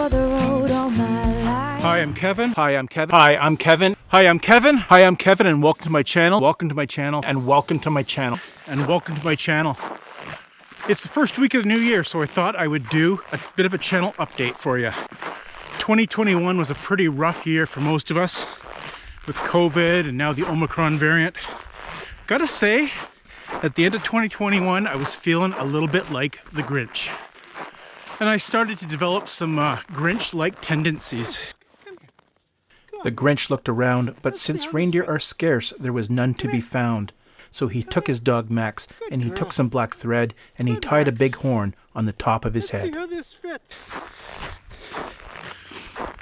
for the road all my life. Hi, I'm Kevin. Hi, I'm Kevin. Hi, I'm Kevin. Hi, I'm Kevin. Hi, I'm Kevin, and welcome to my channel. Welcome to my channel, and welcome to my channel, and welcome to my channel. It's the first week of the new year, so I thought I would do a bit of a channel update for you. 2021 was a pretty rough year for most of us with COVID and now the Omicron variant. Gotta say, at the end of 2021, I was feeling a little bit like the Grinch. And I started to develop some Grinch-like tendencies. The Grinch looked around, but since reindeer are scarce, there was none to be found. So he took his dog Max, and he took some black thread, and he tied a big horn on the top of his head.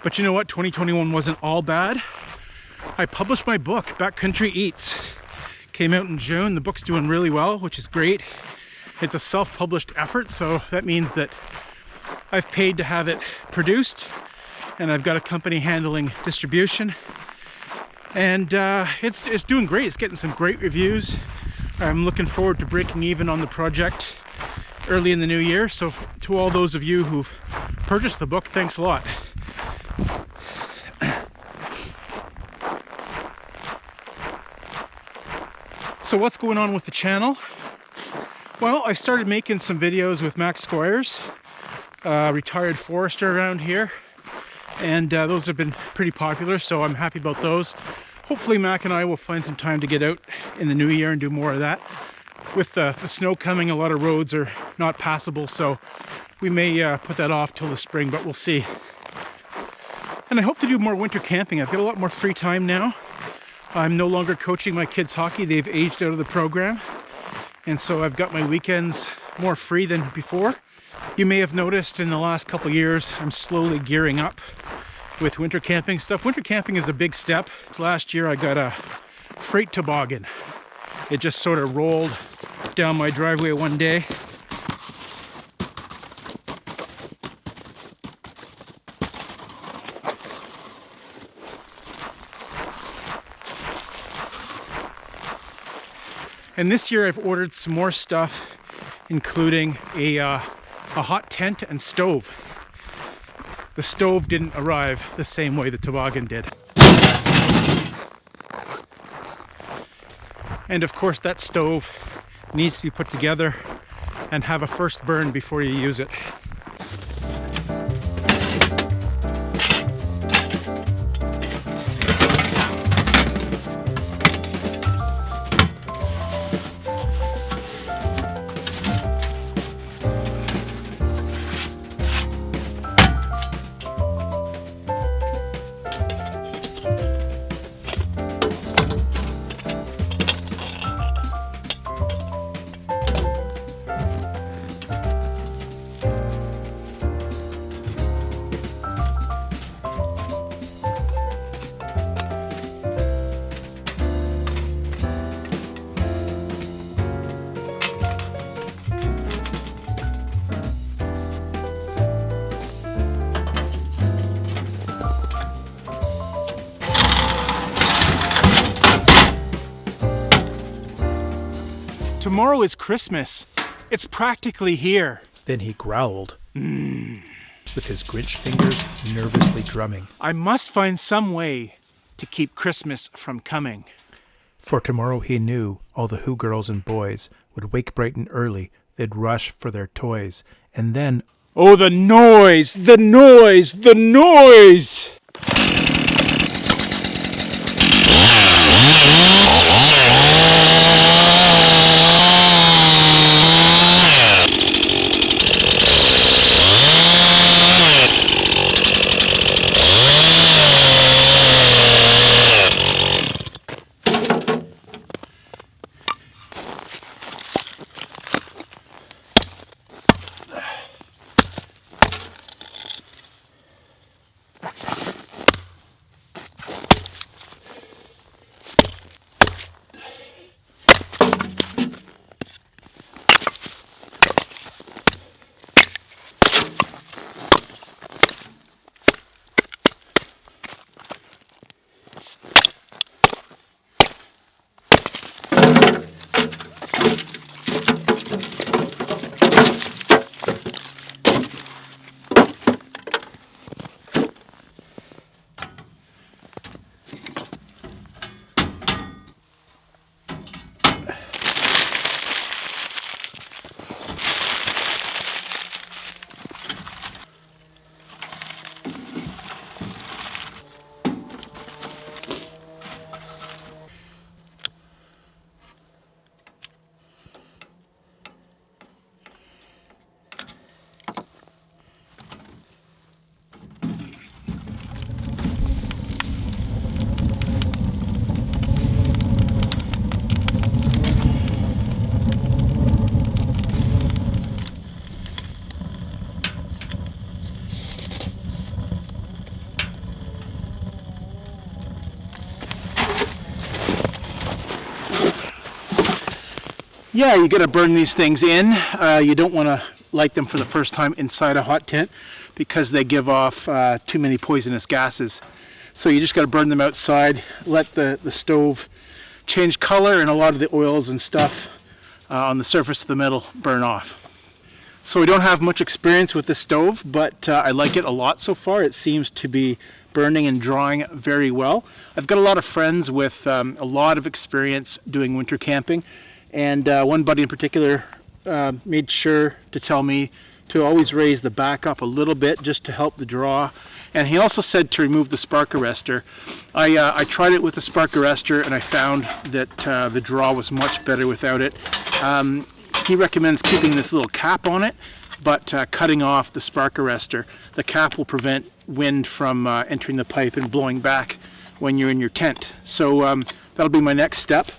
But you know what? 2021 wasn't all bad. I published my book, Backcountry Eats. Came out in June. The book's doing really well, which is great. It's a self-published effort, so that means that I've paid to have it produced, and I've got a company handling distribution. And it's doing great. It's getting some great reviews. I'm looking forward to breaking even on the project early in the new year. So to all those of you who've purchased the book, thanks a lot. So what's going on with the channel? Well, I started making some videos with Max Squires, retired forester around here. And those have been pretty popular, so I'm happy about those. Hopefully Mac and I will find some time to get out in the new year and do more of that. With the snow coming, a lot of roads are not passable, so we may put that off till the spring, but we'll see. And I hope to do more winter camping. I've got a lot more free time now. I'm no longer coaching my kids hockey. They've aged out of the program. And so I've got my weekends more free than before. You may have noticed in the last couple years, I'm slowly gearing up with winter camping stuff. Winter camping is a big step. Last year I got a freight toboggan. It just sort of rolled down my driveway one day. And this year I've ordered some more stuff, including a hot tent and stove. The stove didn't arrive the same way the toboggan did. And of course that stove needs to be put together and have a first burn before you use it. Tomorrow is Christmas. It's practically here. Then he growled, with his Grinch fingers nervously drumming. I must find some way to keep Christmas from coming. For tomorrow he knew all the Who girls and boys would wake bright and early. They'd rush for their toys. And then, oh, the noise! The noise! The noise! Yeah, you got to burn these things in. You don't want to light them for the first time inside a hot tent because they give off too many poisonous gases. So you just got to burn them outside, let the stove change color, and a lot of the oils and stuff on the surface of the metal burn off. So we don't have much experience with the stove, but I like it a lot so far. It seems to be burning and drawing very well. I've got a lot of friends with a lot of experience doing winter camping, and one buddy in particular made sure to tell me to always raise the back up a little bit just to help the draw. And he also said to remove the spark arrestor. I tried it with the spark arrestor and I found that the draw was much better without it. He recommends keeping this little cap on it, but cutting off the spark arrestor. The cap will prevent wind from entering the pipe and blowing back when you're in your tent. So that'll be my next step.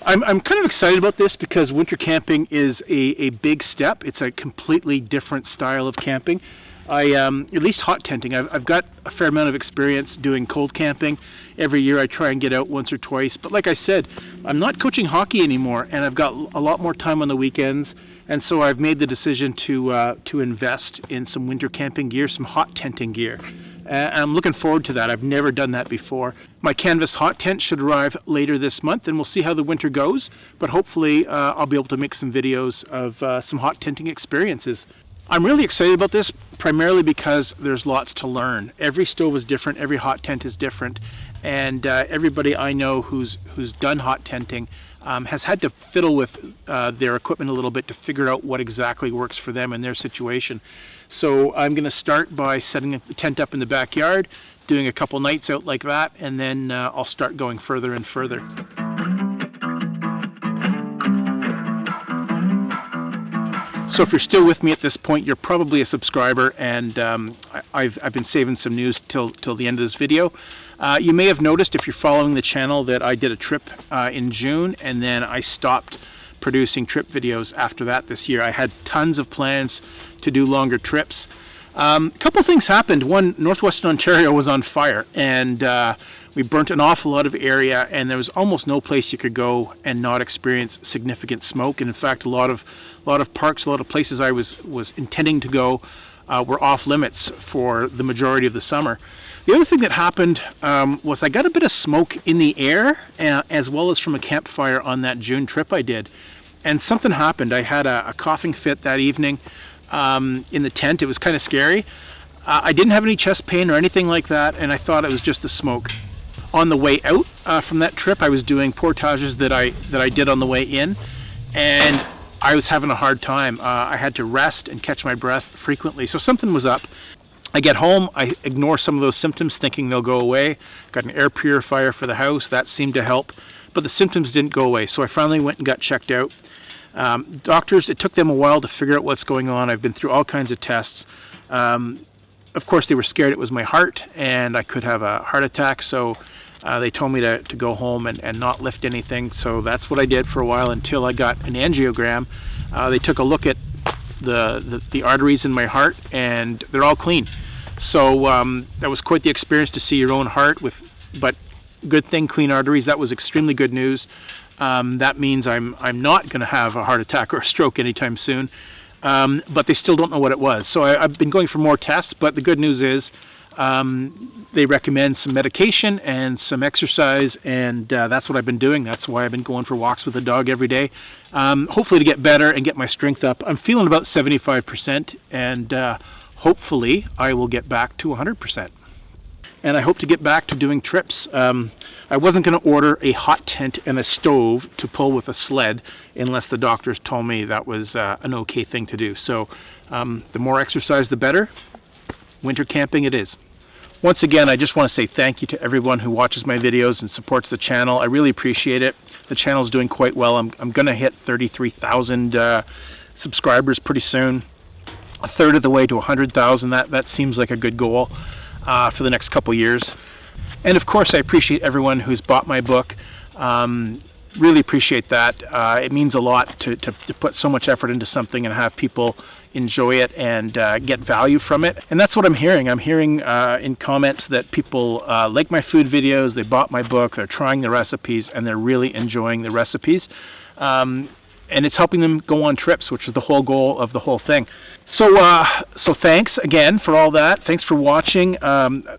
I'm kind of excited about this because winter camping is a big step. It's a completely different style of camping. At least hot tenting. I've got a fair amount of experience doing cold camping. Every year I try and get out once or twice. But like I said, I'm not coaching hockey anymore, and I've got a lot more time on the weekends. And so I've made the decision to invest in some winter camping gear, some hot tenting gear. And I'm looking forward to that. I've never done that before. My canvas hot tent should arrive later this month, and we'll see how the winter goes. But hopefully I'll be able to make some videos of some hot tenting experiences. I'm really excited about this primarily because there's lots to learn. Every stove is different, every hot tent is different, and everybody I know who's done hot tenting has had to fiddle with their equipment a little bit to figure out what exactly works for them in their situation. So I'm going to start by setting the tent up in the backyard, doing a couple nights out like that, and then I'll start going further and further. So if you're still with me at this point, you're probably a subscriber, and I've been saving some news till the end of this video. You may have noticed, if you're following the channel, that I did a trip in June, and then I stopped producing trip videos after that this year. I had tons of plans to do longer trips. A couple things happened. One, northwestern Ontario was on fire, and we burnt an awful lot of area, and there was almost no place you could go and not experience significant smoke. And in fact, a lot of parks, a lot of places I was intending to go were off limits for the majority of the summer. The other thing that happened was I got a bit of smoke in the air, as well as from a campfire on that June trip I did. And something happened. I had a coughing fit that evening in the tent. It was kind of scary. I didn't have any chest pain or anything like that, and I thought it was just the smoke. On the way out from that trip, I was doing portages that I did on the way in, and I was having a hard time. I had to rest and catch my breath frequently, so something was up. I get home, I ignore some of those symptoms thinking they'll go away. Got an air purifier for the house, that seemed to help, but the symptoms didn't go away, so I finally went and got checked out. Doctors, it took them a while to figure out what's going on. I've been through all kinds of tests. Of course, they were scared it was my heart and I could have a heart attack, so they told me to go home and not lift anything. So that's what I did for a while until I got an angiogram. They took a look at the arteries in my heart, and they're all clean. So that was quite the experience to see your own heart but good thing, clean arteries. That was extremely good news. That means I'm not going to have a heart attack or a stroke anytime soon. But they still don't know what it was. So I've been going for more tests, but the good news is they recommend some medication and some exercise, and that's what I've been doing. That's why I've been going for walks with the dog every day, hopefully to get better and get my strength up. I'm feeling about 75%, and hopefully I will get back to 100%. And I hope to get back to doing trips. I wasn't going to order a hot tent and a stove to pull with a sled unless the doctors told me that was an okay thing to do. So the more exercise, the better. Winter camping it is. Once again, I just want to say thank you to everyone who watches my videos and supports the channel. I really appreciate it. The channel is doing quite well. I'm going to hit 33,000 subscribers pretty soon. A third of the way to 100,000. That seems like a good goal for the next couple years. And of course, I appreciate everyone who's bought my book. Really appreciate that. It means a lot to put so much effort into something and have people enjoy it and get value from it. And that's what I'm hearing. I'm hearing in comments that people like my food videos, they bought my book, they're trying the recipes, and they're really enjoying the recipes. and it's helping them go on trips, which is the whole goal of the whole thing. So thanks again for all that. Thanks for watching.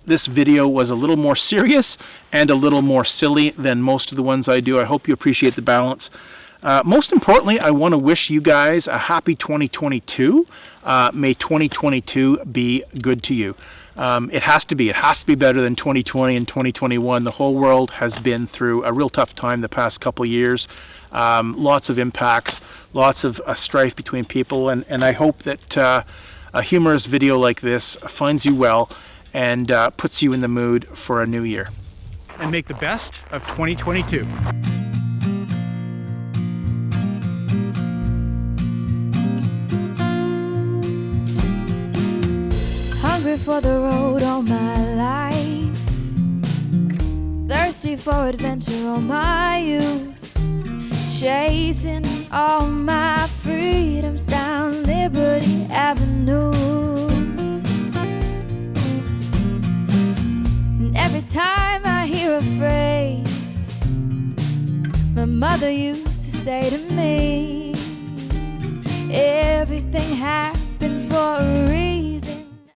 This video was a little more serious and a little more silly than most of the ones I do. I hope you appreciate the balance. Most importantly, I want to wish you guys a happy 2022. May 2022 be good to you. It has to be. It has to be better than 2020 and 2021. The whole world has been through a real tough time the past couple years. Lots of impacts, lots of strife between people, and I hope that a humorous video like this finds you well and puts you in the mood for a new year. And make the best of 2022. Hungry for the road all my life, thirsty for adventure all my youth, chasing all my freedoms down Liberty Avenue. And every time I hear a phrase my mother used to say to me, everything happens for a reason.